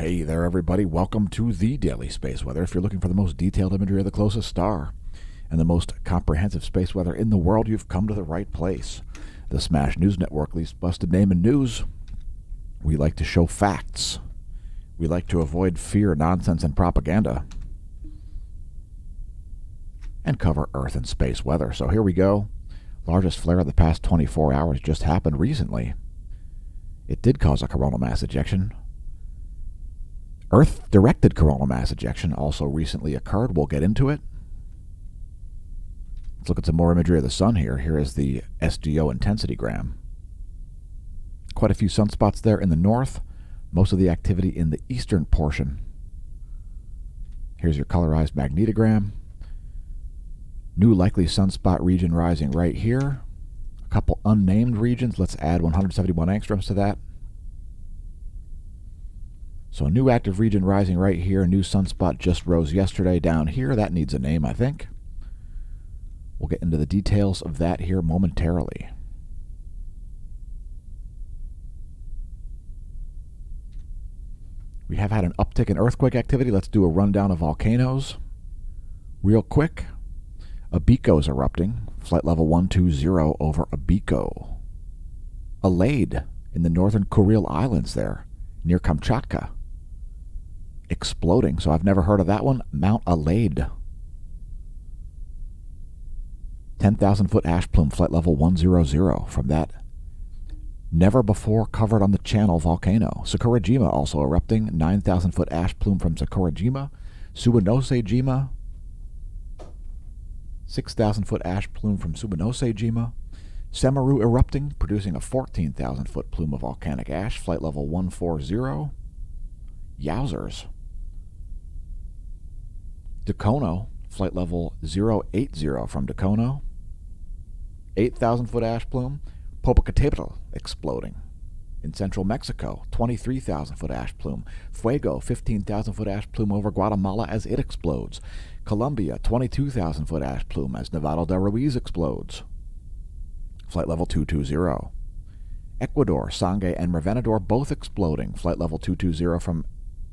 Hey there, everybody. Welcome to the Daily Space Weather. If you're looking for the most detailed imagery of the closest star and the most comprehensive space weather in the world, you've come to the right place. The Smash News Network, least busted name in news. We like to show facts. We like to avoid fear, nonsense, and propaganda. And cover Earth and space weather. So here we go. Largest flare of the past 24 hours just happened recently. It did cause a coronal mass ejection. Earth-directed coronal mass ejection also recently occurred. We'll get into it. Let's look at some more imagery of the sun here. Here is the SDO intensitygram. Quite a few sunspots there in the north. Most of the activity in the eastern portion. Here's your colorized magnetogram. New likely sunspot region rising right here. A couple unnamed regions. Let's add 171 angstroms to that. So a new active region rising right here. A new sunspot just rose yesterday down here. That needs a name, I think. We'll get into the details of that here momentarily. We have had an uptick in earthquake activity. Let's do a rundown of volcanoes real quick. Abiko is erupting. Flight level 120 over Abiko. Alade in the northern Kuril Islands there, near Kamchatka. Exploding, so I've never heard of that one. Mount Alade. 10,000 foot ash plume, flight level 100 from that never before covered on the channel volcano. Sakurajima also erupting. 9,000 foot ash plume from Sakurajima. Subanose-jima. 6,000 foot ash plume from Subanose-jima. Semaru erupting, producing a 14,000 foot plume of volcanic ash, flight level 140. Yowzers. Dakono, flight level 080 from Dakono. 8,000 foot ash plume. Popocatépetl exploding. In central Mexico, 23,000 foot ash plume. Fuego, 15,000 foot ash plume over Guatemala as it explodes. Colombia, 22,000 foot ash plume as Nevado de Ruiz explodes. Flight level 220. Ecuador, Sangay, and Revenador both exploding. Flight level 220 from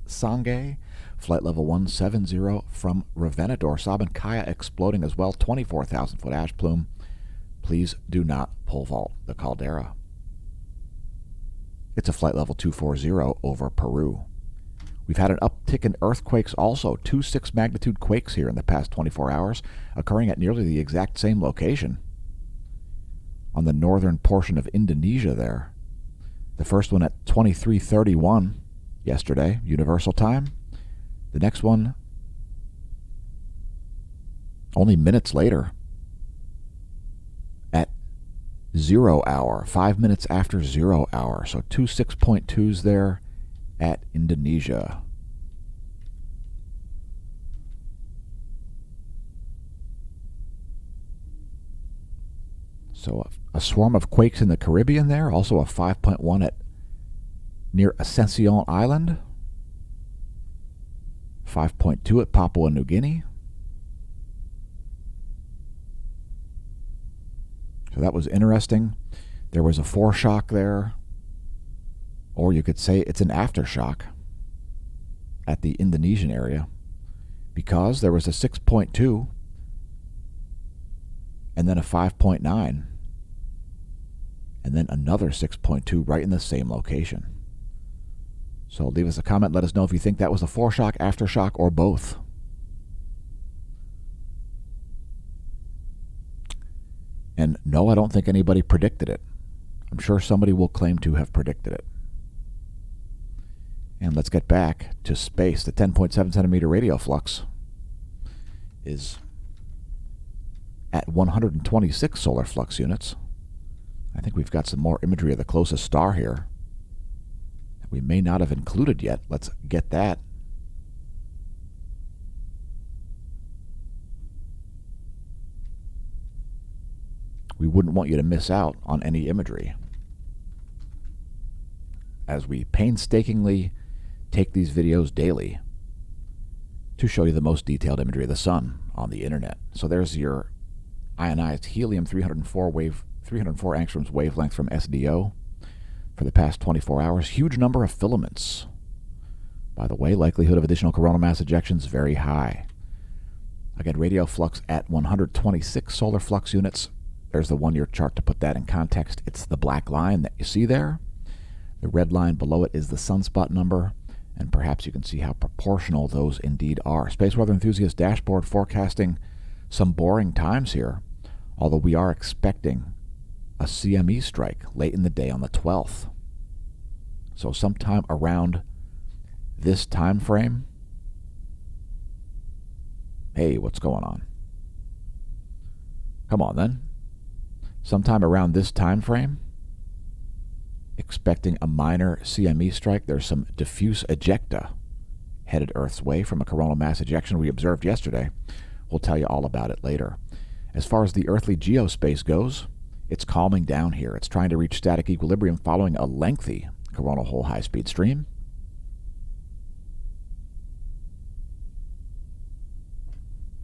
Sangay. Flight level 170 from Revenador. Sabancaya exploding as well. 24,000 foot ash plume. Please do not pole vault the caldera. It's a flight level 240 over Peru. We've had an uptick in earthquakes also. 2 6 magnitude quakes here in the past 24 hours, occurring at nearly the exact same location. On the northern portion of Indonesia there. The first one at 23:31 yesterday, Universal Time. The next one only minutes later at 0 hour, 5 minutes after 0 hour. So 2 6.2s there at Indonesia. So a swarm of quakes in the Caribbean there. Also a 5.1 at near Ascension Island. 5.2 at Papua New Guinea. So that was interesting. There was a foreshock there. Or you could say it's an aftershock at the Indonesian area. Because there was a 6.2 and then a 5.9 and then another 6.2 right in the same location. So leave us a comment. Let us know if you think that was a foreshock, aftershock, or both. And no, I don't think anybody predicted it. I'm sure somebody will claim to have predicted it. And let's get back to space. The 10.7 centimeter radial flux is at 126 solar flux units. I think we've got some more imagery of the closest star here that we may not have included yet. Let's get that. We wouldn't want you to miss out on any imagery as we painstakingly take these videos daily to show you the most detailed imagery of the sun on the internet. So there's your ionized helium 304 angstroms wavelength from SDO for the past 24 hours. Huge number of filaments. By the way, likelihood of additional coronal mass ejections very high. Again, radial flux at 126 solar flux units. There's the 1-year chart to put that in context. It's the black line that you see there. The red line below it is the sunspot number, and perhaps you can see how proportional those indeed are. Space Weather Enthusiast dashboard forecasting some boring times here, although we are expecting a CME strike late in the day on the 12th. So sometime around this time frame, hey, what's going on? Come on then. Sometime around this time frame, expecting a minor CME strike. There's some diffuse ejecta headed Earth's way from a coronal mass ejection we observed yesterday. We'll tell you all about it later. As far as the earthly geospace goes, it's calming down here. It's trying to reach static equilibrium following a lengthy coronal hole high-speed stream.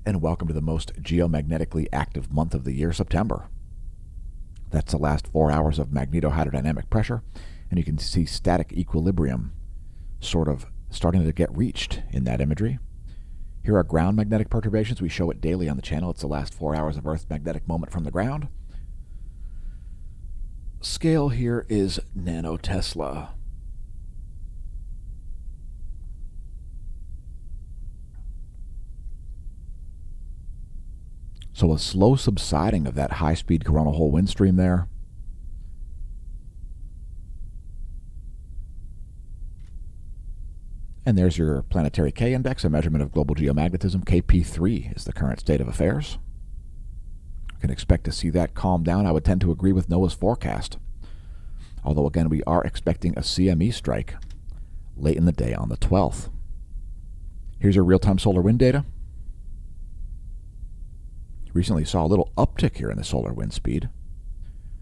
And welcome to the most geomagnetically active month of the year, September. That's the last 4 hours of magnetohydrodynamic pressure, and you can see static equilibrium sort of starting to get reached in that imagery. Here are ground magnetic perturbations. We show it daily on the channel. It's the last 4 hours of Earth's magnetic moment from the ground. Scale here is nanotesla. So a slow subsiding of that high-speed coronal hole wind stream there. And there's your planetary K index, a measurement of global geomagnetism. KP3 is the current state of affairs. You can expect to see that calm down. I would tend to agree with NOAA's forecast. Although, again, we are expecting a CME strike late in the day on the 12th. Here's your real-time solar wind data. Recently saw a little uptick here in the solar wind speed.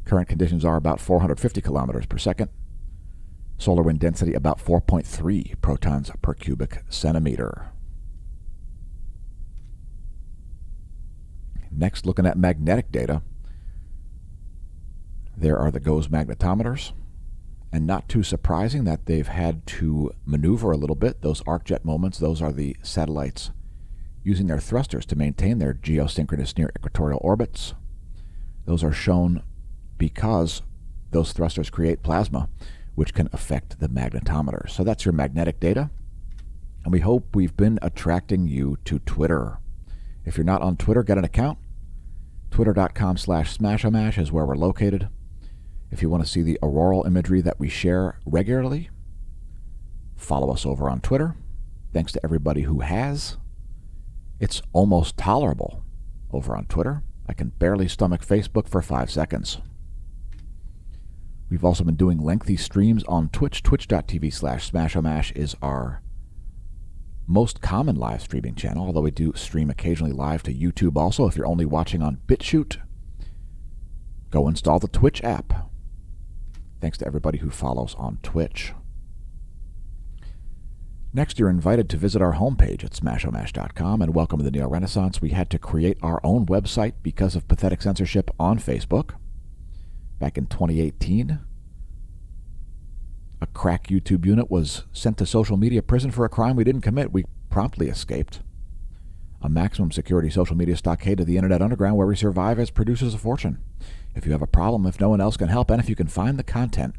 Current conditions are about 450 kilometers per second. Solar wind density about 4.3 protons per cubic centimeter. Next, looking at magnetic data. There are the GOES magnetometers. And not too surprising that they've had to maneuver a little bit. Those arc jet moments, those are the satellites using their thrusters to maintain their geosynchronous near equatorial orbits. Those are shown because those thrusters create plasma, which can affect the magnetometer. So that's your magnetic data. And we hope we've been attracting you to Twitter. If you're not on Twitter, get an account. Twitter.com/smashomash is where we're located. If you want to see the auroral imagery that we share regularly, follow us over on Twitter. Thanks to everybody who has. It's almost tolerable over on Twitter. I can barely stomach Facebook for 5 seconds. We've also been doing lengthy streams on Twitch. Twitch.tv/smashomash is our most common live streaming channel, although we do stream occasionally live to YouTube also. If you're only watching on BitChute, go install the Twitch app. Thanks to everybody who follows on Twitch. Next, you're invited to visit our homepage at smashomash.com and welcome to the Neo-Renaissance. We had to create our own website because of pathetic censorship on Facebook. Back in 2018, a crack YouTube unit was sent to social media prison for a crime we didn't commit. We promptly escaped. A maximum security social media stockade to the internet underground where we survive as producers of fortune. If you have a problem, if no one else can help, and if you can find the content,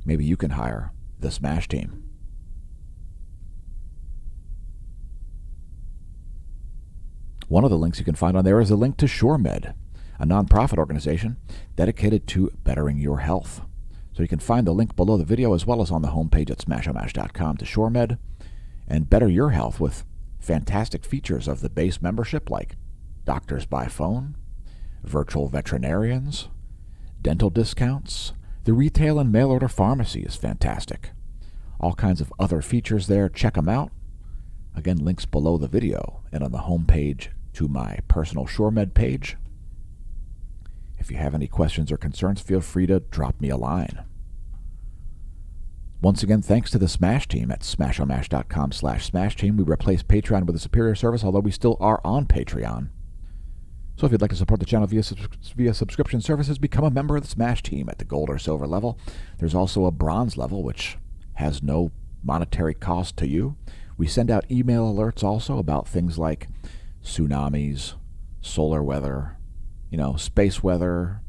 maybe you can hire the Smash team. One of the links you can find on there is a link to SureMed, a nonprofit organization dedicated to bettering your health. So you can find the link below the video as well as on the homepage at smashomash.com to SureMed and better your health with fantastic features of the base membership like doctors by phone, virtual veterinarians, dental discounts. The retail and mail order pharmacy is fantastic. All kinds of other features there. Check them out. Again, links below the video and on the homepage to my personal SureMed page. If you have any questions or concerns, feel free to drop me a line. Once again, thanks to the Smash team at smashomash.com/Smash team. We replaced Patreon with a superior service, although we still are on Patreon. So if you'd like to support the channel via subscription services, become a member of the Smash team at the gold or silver level. There's also a bronze level, which has no monetary cost to you. We send out email alerts also about things like tsunamis, solar weather, space weather,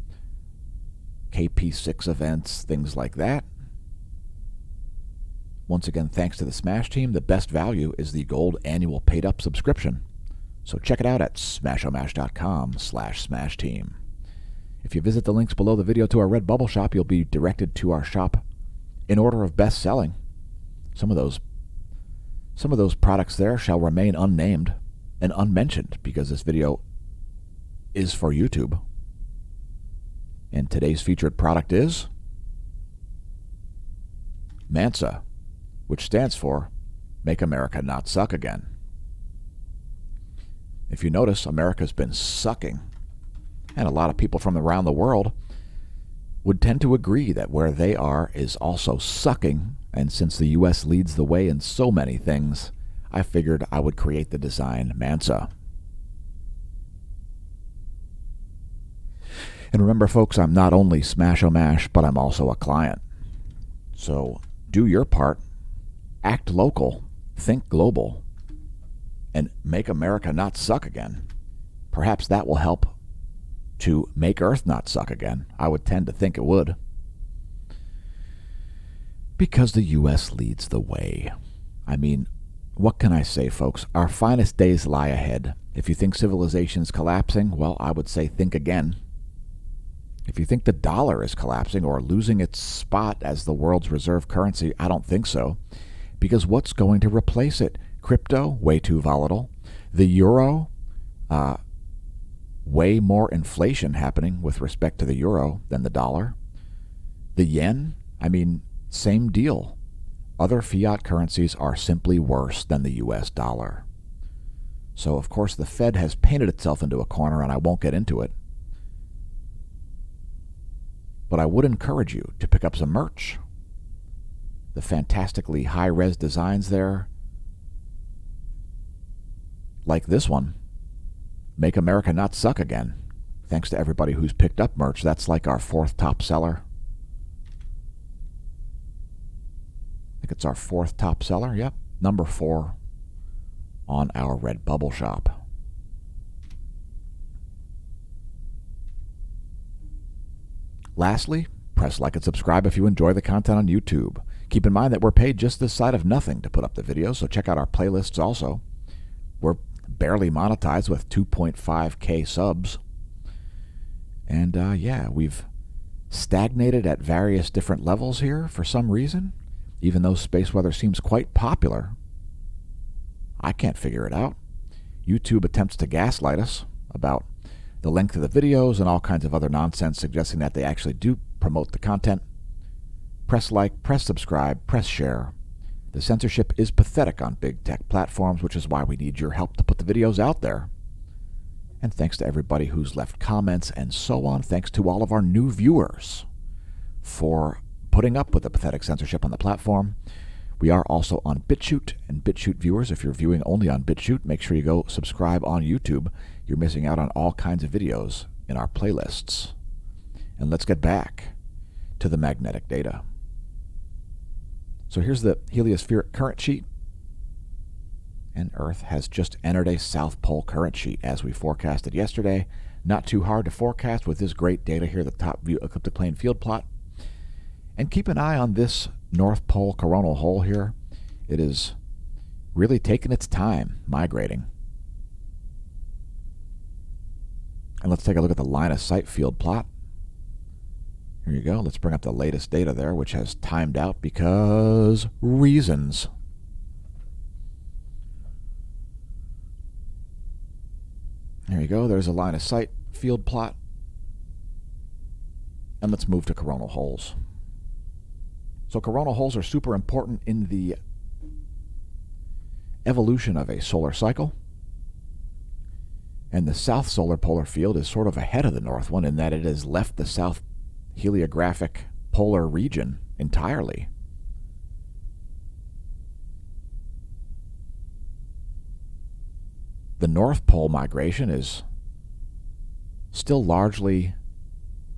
KP6 events, things like that. Once again, thanks to the Smash team, the best value is the gold annual paid-up subscription. So check it out at smashomash.com/Smash team. If you visit the links below the video to our Redbubble shop, you'll be directed to our shop in order of best selling. Some of those products there shall remain unnamed and unmentioned because this video is for YouTube. And today's featured product is MANSA, which stands for Make America Not Suck Again. If you notice, America's been sucking, and a lot of people from around the world would tend to agree that where they are is also sucking, and since the U.S. leads the way in so many things, I figured I would create the design MANSA. And remember, folks, I'm not only Smash-O-Mash, but I'm also a client. So do your part, act local, think global, and make America not suck again. Perhaps that will help to make Earth not suck again. I would tend to think it would. Because the U.S. leads the way. I mean, what can I say, folks? Our finest days lie ahead. If you think civilization's collapsing, well, I would say think again. If you think the dollar is collapsing or losing its spot as the world's reserve currency, I don't think so. Because what's going to replace it? Crypto, way too volatile. The euro, way more inflation happening with respect to the euro than the dollar. The yen, same deal. Other fiat currencies are simply worse than the US dollar. So, of course, the Fed has painted itself into a corner, and I won't get into it. But I would encourage you to pick up some merch. The fantastically high-res designs there, like this one, Make America Not Suck Again. Thanks to everybody who's picked up merch. That's like our 4th top seller. I think it's our 4th top seller. Yep, number 4 on our Redbubble shop. Lastly, press like and subscribe if you enjoy the content on YouTube. Keep in mind that we're paid just this side of nothing to put up the videos, so check out our playlists also. We're barely monetized with 2.5K subs. And we've stagnated at various different levels here for some reason, even though space weather seems quite popular. I can't figure it out. YouTube attempts to gaslight us about the length of the videos and all kinds of other nonsense, suggesting that they actually do promote the content. Press like, press subscribe, press share. The censorship is pathetic on big tech platforms, which is why we need your help to put the videos out there. And thanks to everybody who's left comments and so on. Thanks to all of our new viewers for putting up with the pathetic censorship on the platform. We are also on BitChute, and BitChute viewers, if you're viewing only on BitChute, make sure you go subscribe on YouTube. You're missing out on all kinds of videos in our playlists. And let's get back to the magnetic data. So here's the heliospheric current sheet. And Earth has just entered a South Pole current sheet, as we forecasted yesterday. Not too hard to forecast with this great data here, the top view ecliptic plane field plot. And keep an eye on this North Pole coronal hole here. It is really taking its time migrating. And let's take a look at the line of sight field plot. Here you go. Let's bring up the latest data there, which has timed out because reasons. There you go. There's a line of sight field plot. And let's move to coronal holes. So coronal holes are super important in the evolution of a solar cycle. And the south solar polar field is sort of ahead of the north one in that it has left the south heliographic polar region entirely. The North Pole migration is still largely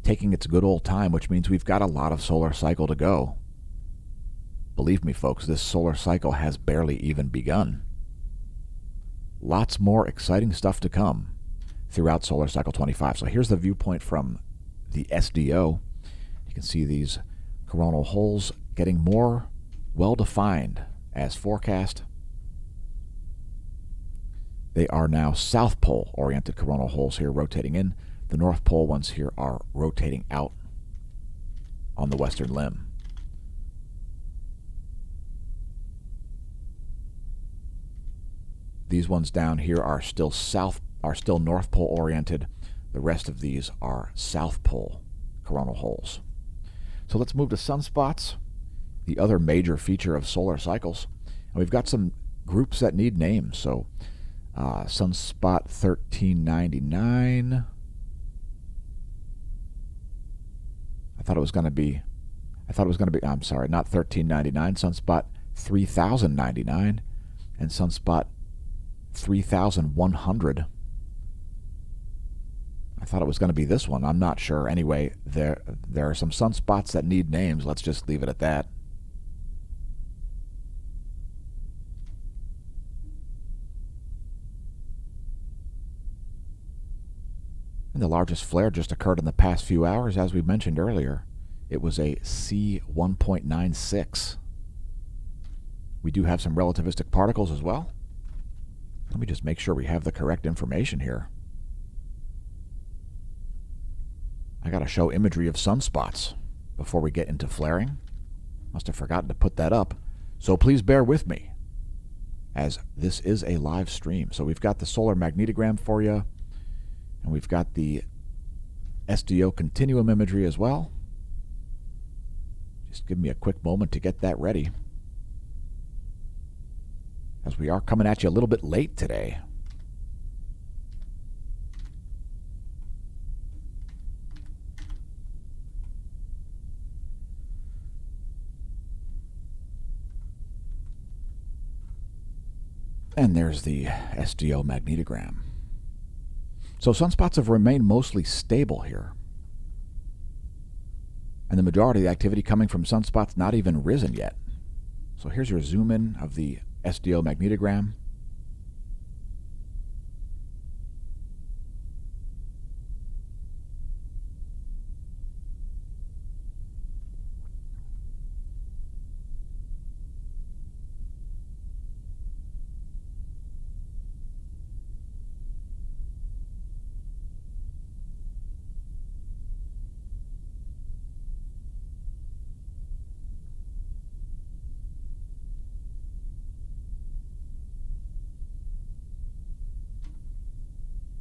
taking its good old time, which means we've got a lot of solar cycle to go. Believe me, folks, this solar cycle has barely even begun. Lots more exciting stuff to come throughout solar cycle 25. So here's the viewpoint from the SDO. You can see these coronal holes getting more well-defined as forecast. They are now South Pole oriented coronal holes here rotating in. The North Pole ones here are rotating out on the western limb. These ones down here are still North Pole oriented. The rest of these are South Pole coronal holes. So let's move to sunspots, the other major feature of solar cycles. And we've got some groups that need names. So sunspot 1399. I'm sorry, not 1399, sunspot 3099 and sunspot 3100. I thought it was going to be this one. I'm not sure. Anyway, there are some sunspots that need names. Let's just leave it at that. And the largest flare just occurred in the past few hours, as we mentioned earlier. It was a C1.96. We do have some relativistic particles as well. Let me just make sure we have the correct information here. I got to show imagery of sunspots before we get into flaring. Must have forgotten to put that up. So please bear with me, as this is a live stream. So we've got the solar magnetogram for you, and we've got the SDO continuum imagery as well. Just give me a quick moment to get that ready, as we are coming at you a little bit late today. And there's the SDO magnetogram. So sunspots have remained mostly stable here. And the majority of the activity coming from sunspots not even risen yet. So here's your zoom in of the SDO magnetogram.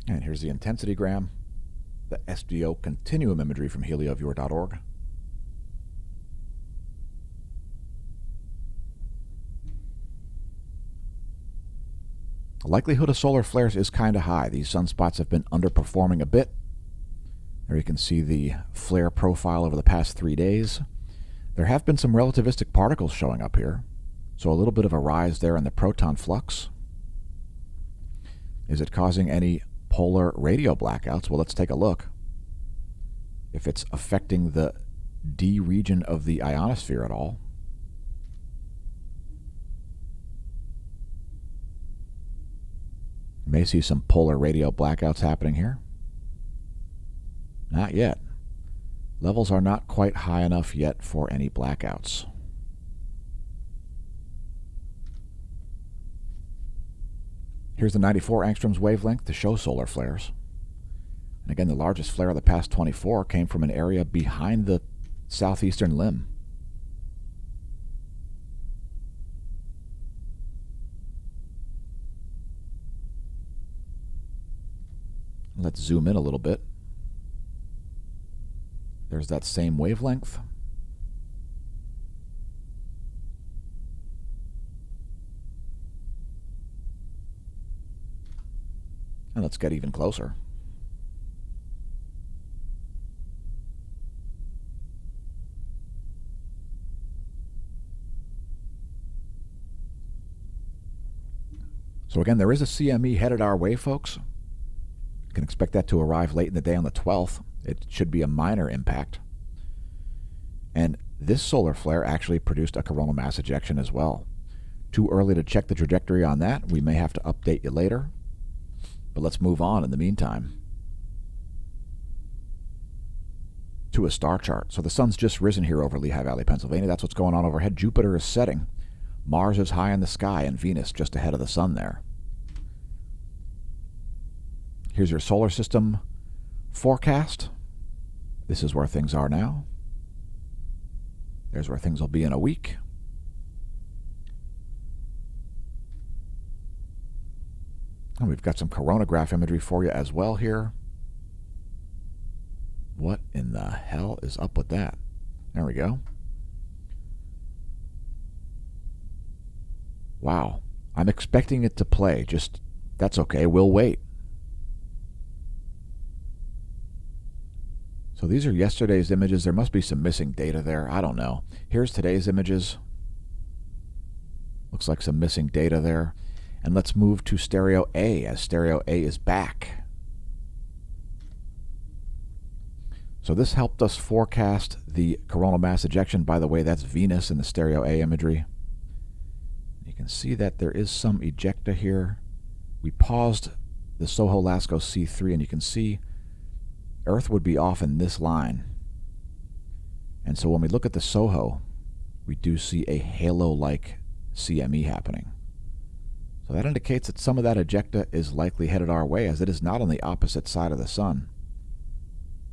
And here's the intensitygram, the SDO continuum imagery from helioviewer.org. The likelihood of solar flares is kind of high. These sunspots have been underperforming a bit. There you can see the flare profile over the past 3 days. There have been some relativistic particles showing up here, so a little bit of a rise there in the proton flux. Is it causing any polar radio blackouts? Well, let's take a look. If it's affecting the D region of the ionosphere at all. You may see some polar radio blackouts happening here. Not yet. Levels are not quite high enough yet for any blackouts. Here's the 94 angstroms wavelength to show solar flares. And again, the largest flare of the past 24 came from an area behind the southeastern limb. Let's zoom in a little bit. There's that same wavelength. And let's get even closer. So again, there is a CME headed our way, folks. You can expect that to arrive late in the day on the 12th. It should be a minor impact. And This solar flare actually produced a coronal mass ejection as well. Too early to check the trajectory on that. We may have to update you later. But let's move on in the meantime to a star chart. So the sun's just risen here over Lehigh Valley, Pennsylvania. That's what's going on overhead. Jupiter is setting. Mars is high in the sky, and Venus just ahead of the sun there. Here's your solar system forecast. This is where things are now. There's where things will be in a week. And we've got some coronagraph imagery for you as well here. What in the hell is up with that? There we go. Wow. I'm expecting it to play. Just, that's okay. We'll wait. So these are yesterday's images. There must be some missing data there. I don't know. Here's today's images. Looks like some missing data there. And let's move to stereo A, as stereo A is back. So this helped us forecast the coronal mass ejection. By the way, that's Venus in the stereo A imagery. You can see that there is some ejecta here. We paused the Soho-Lascaux C3, and you can see Earth would be off in this line. And so when we look at the SOHO, we do see a halo-like CME happening. So that indicates that some of that ejecta is likely headed our way, as it is not on the opposite side of the sun.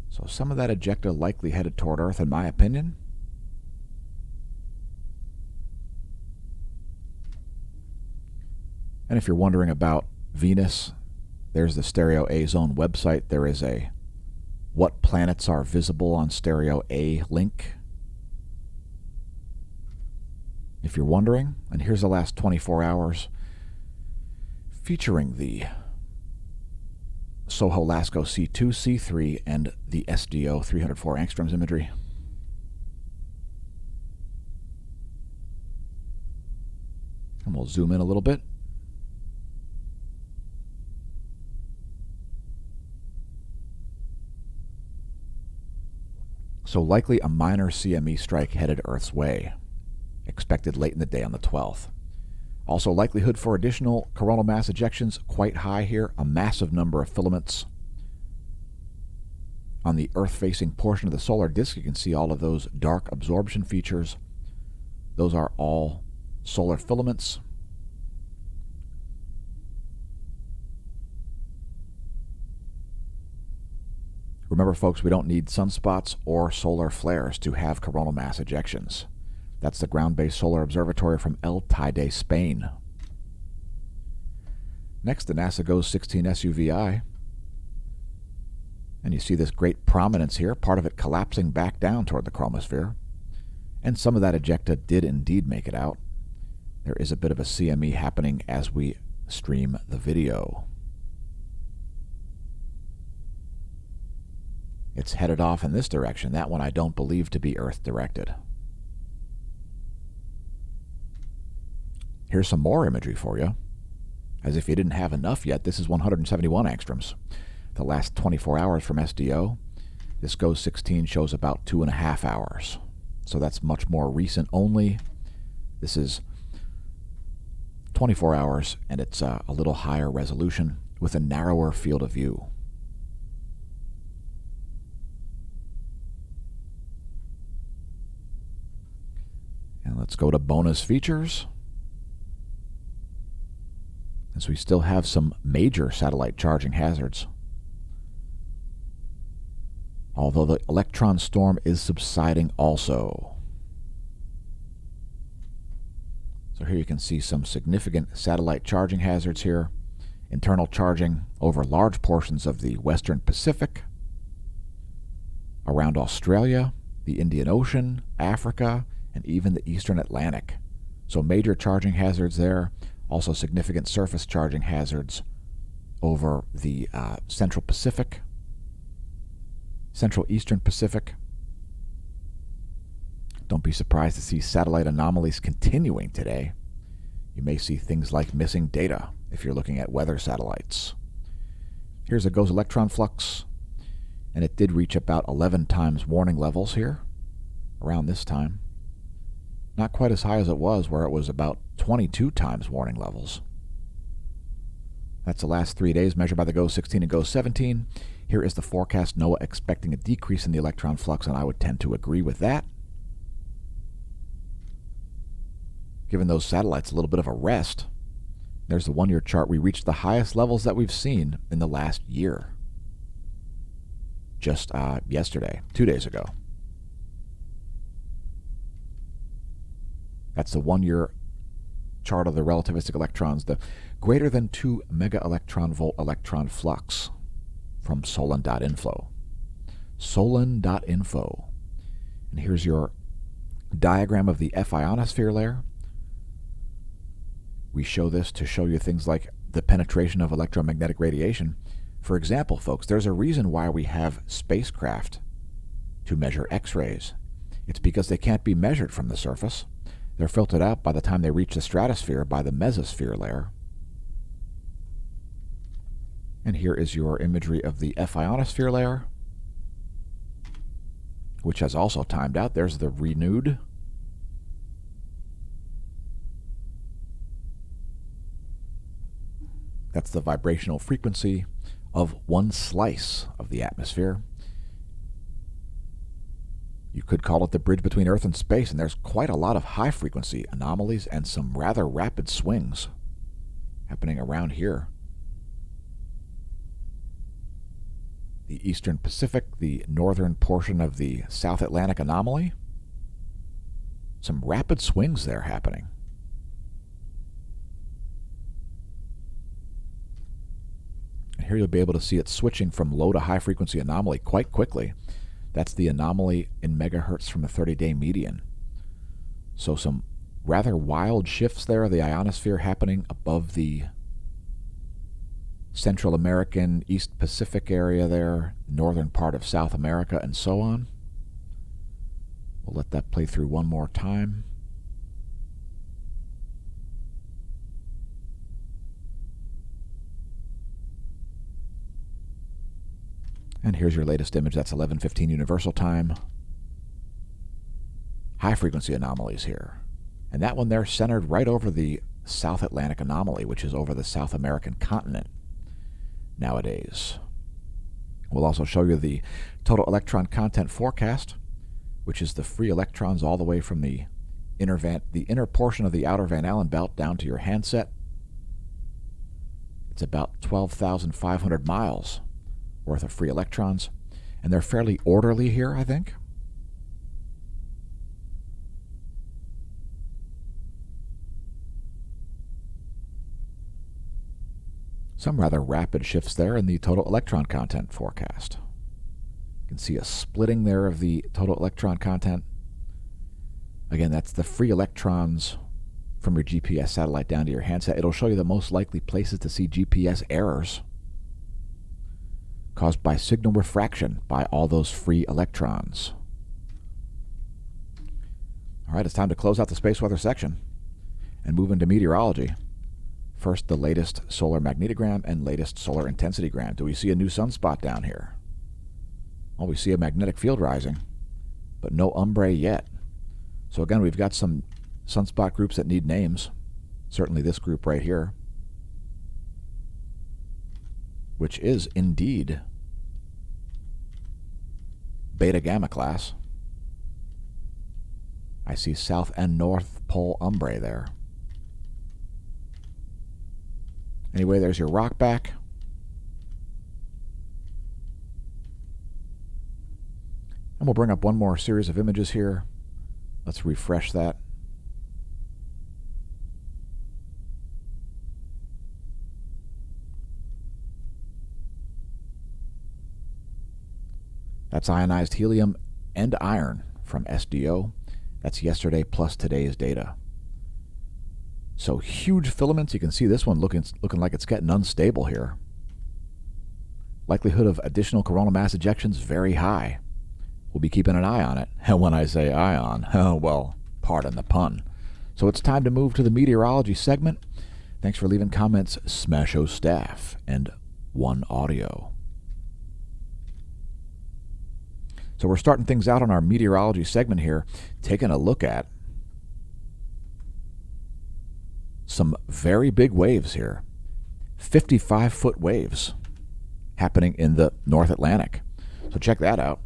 So some of that ejecta likely headed toward Earth, in my opinion. And if you're wondering about Venus, there's the Stereo A Zone website. There is a What Planets Are Visible on Stereo A link, if you're wondering. And here's the last 24 hours featuring the Soho-Lascaux C2, C3, and the SDO 304 angstroms imagery. And we'll zoom in a little bit. So likely a minor CME strike headed Earth's way, expected late in the day on the 12th. Also, likelihood for additional coronal mass ejections quite high here. A massive number of filaments on the Earth-facing portion of the solar disk. You can see all of those dark absorption features. Those are all solar filaments. Remember, folks, we don't need sunspots or solar flares to have coronal mass ejections. That's the ground-based solar observatory from El Teide, Spain. Next, the NASA GOES 16 SUVI. And you see this great prominence here, part of it collapsing back down toward the chromosphere. And some of that ejecta did indeed make it out. There is a bit of a CME happening as we stream the video. It's headed off in this direction. That one I don't believe to be Earth-directed. Here's some more imagery for you. As if you didn't have enough yet, this is 171 angstroms. The last 24 hours from SDO. This GOES 16 shows about 2.5 hours. So that's much more recent only. This is 24 hours, and it's a little higher resolution with a narrower field of view. And let's go to bonus features. As we still have some major satellite charging hazards. Although the electron storm is subsiding also. So here you can see some significant satellite charging hazards here. Internal charging over large portions of the Western Pacific, around Australia, the Indian Ocean, Africa, and even the Eastern Atlantic. So major charging hazards there. Also significant surface charging hazards over the Central Pacific, Central Eastern Pacific. Don't be surprised to see satellite anomalies continuing today. You may see things like missing data if you're looking at weather satellites. Here's a GOES electron flux, and it did reach about 11 times warning levels here. around this time. Not quite as high as it was, where it was about 22 times warning levels. That's the last 3 days measured by the GO 16 and GO 17. Here is the forecast. NOAA expecting a decrease in the electron flux, and I would tend to agree with that. Giving those satellites a little bit of a rest. There's the 1-year chart. We reached the highest levels that we've seen in the last year. Just yesterday, 2 days ago. That's the 1-year chart of the relativistic electrons, the greater than 2 mega electron volt electron flux from Solon.info. Solon.info. And here's your diagram of the F ionosphere layer. We show this to show you things like the penetration of electromagnetic radiation. For example, folks, there's a reason why we have spacecraft to measure X-rays. It's because they can't be measured from the surface. They're filtered out by the time they reach the stratosphere by the mesosphere layer. And here is your imagery of the F ionosphere layer, which has also timed out. There's the renewed. That's the vibrational frequency of one slice of the atmosphere. You could call it the bridge between Earth and space, and there's quite a lot of high-frequency anomalies and some rather rapid swings happening around here. The Eastern Pacific, the northern portion of the South Atlantic anomaly. Some rapid swings there happening. And here you'll be able to see it switching from low to high-frequency anomaly quite quickly. That's the anomaly in megahertz from the 30-day median. So some rather wild shifts there of the ionosphere happening above the Central American, East Pacific area there, northern part of South America, and so on. We'll let that play through one more time. And here's your latest image. That's 11:15 Universal Time. High-frequency anomalies here. And that one there centered right over the South Atlantic anomaly, which is over the South American continent nowadays. We'll also show you the total electron content forecast, which is the free electrons all the way from the inner portion of the outer Van Allen belt down to your handset. It's about 12,500 miles worth of free electrons, and they're fairly orderly here, I think. Some rather rapid shifts there in the total electron content forecast. You can see a splitting there of the total electron content. Again, that's the free electrons from your GPS satellite down to your handset. It'll show you the most likely places to see GPS errors caused by signal refraction by all those free electrons. All right, it's time to close out the space weather section and move into meteorology. First, the latest solar magnetogram and latest solar intensitygram. Do we see a new sunspot down here? Well, we see a magnetic field rising, but no umbrae yet. So again, we've got some sunspot groups that need names. Certainly this group right here, which is indeed Beta Gamma class. I see south and north pole umbrae there. Anyway, there's your rock back. And we'll bring up one more series of images here. Let's refresh that. That's ionized helium and iron from SDO. That's yesterday plus today's data. So huge filaments. You can see this one looking like it's getting unstable here. Likelihood of additional coronal mass ejections very high. We'll be keeping an eye on it. And when I say ion, well, pardon the pun. So it's time to move to the meteorology segment. Thanks for leaving comments, Smasho staff, and One Audio. So we're starting things out on our meteorology segment here, taking a look at some very big waves here. 55-foot waves happening in the North Atlantic. So check that out.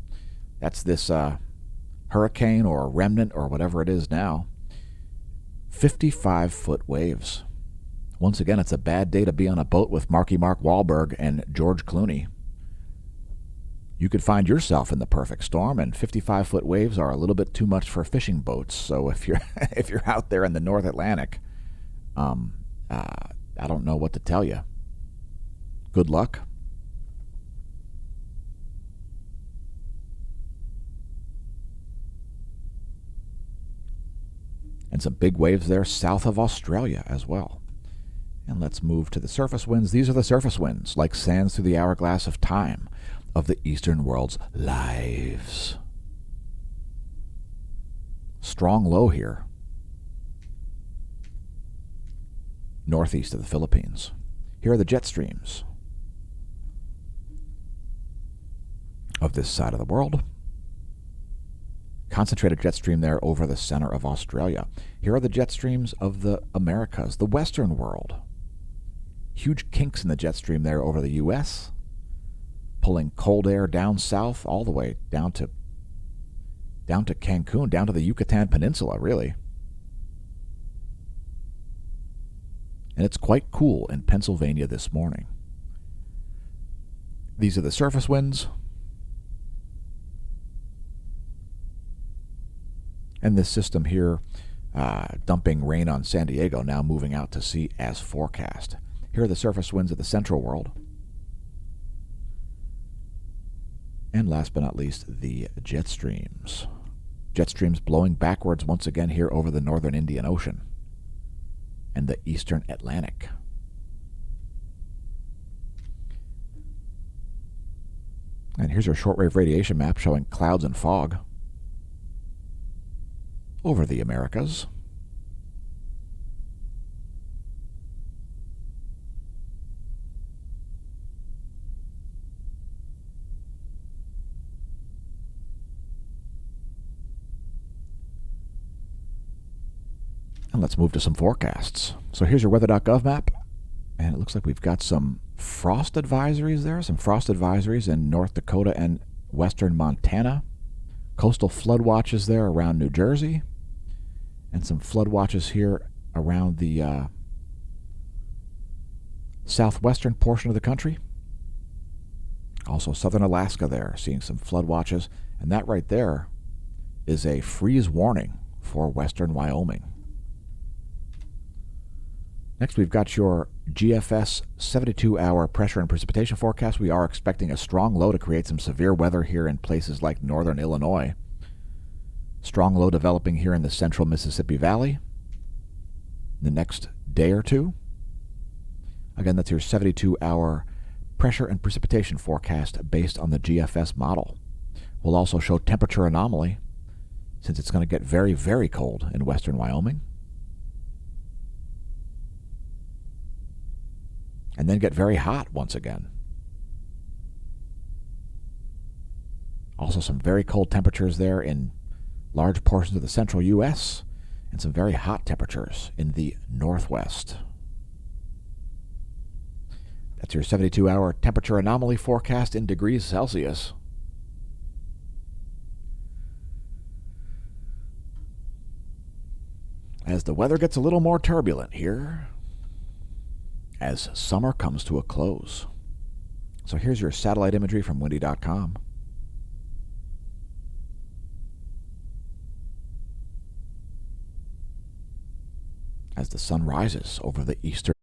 That's this hurricane or remnant or whatever it is now. 55-foot waves. Once again, it's a bad day to be on a boat with Marky Mark Wahlberg and George Clooney. You could find yourself in the perfect storm, and 55-foot waves are a little bit too much for fishing boats. So if you're if you're out there in the North Atlantic, I don't know what to tell you. Good luck. And some big waves there south of Australia as well. And let's move to the surface winds. These are the surface winds, like sands through the hourglass of time of the eastern world's lives. Strong low here. Northeast of the Philippines. Here are the jet streams of this side of the world. Concentrated jet stream there over the center of Australia. Here are the jet streams of the Americas, the Western world. Huge kinks in the jet stream there over the U.S., pulling cold air down south all the way down to Cancun, down to the Yucatan Peninsula, really. And it's quite cool in Pennsylvania this morning. These are the surface winds. And this system here, dumping rain on San Diego, now moving out to sea as forecast. Here are the surface winds of the central world. And last but not least, the jet streams. Jet streams blowing backwards once again here over the northern Indian Ocean and the eastern Atlantic. And here's our shortwave radiation map showing clouds and fog over the Americas. And let's move to some forecasts. So here's your weather.gov map, and it looks like we've got some frost advisories there, some frost advisories in North Dakota and western Montana, coastal flood watches there around New Jersey, and some flood watches here around the southwestern portion of the country. Also southern Alaska there, seeing some flood watches, and that right there is a freeze warning for western Wyoming. Next, we've got your GFS 72-hour pressure and precipitation forecast. We are expecting a strong low to create some severe weather here in places like northern Illinois. Strong low developing here in the central Mississippi Valley in the next day or two. Again, that's your 72-hour pressure and precipitation forecast based on the GFS model. We'll also show temperature anomaly since it's going to get very, very cold in western Wyoming. And then get very hot once again. Also some very cold temperatures there in large portions of the central U.S. and some very hot temperatures in the northwest. That's your 72-hour temperature anomaly forecast in degrees Celsius. As the weather gets a little more turbulent here, as summer comes to a close. So here's your satellite imagery from windy.com. As the sun rises over the eastern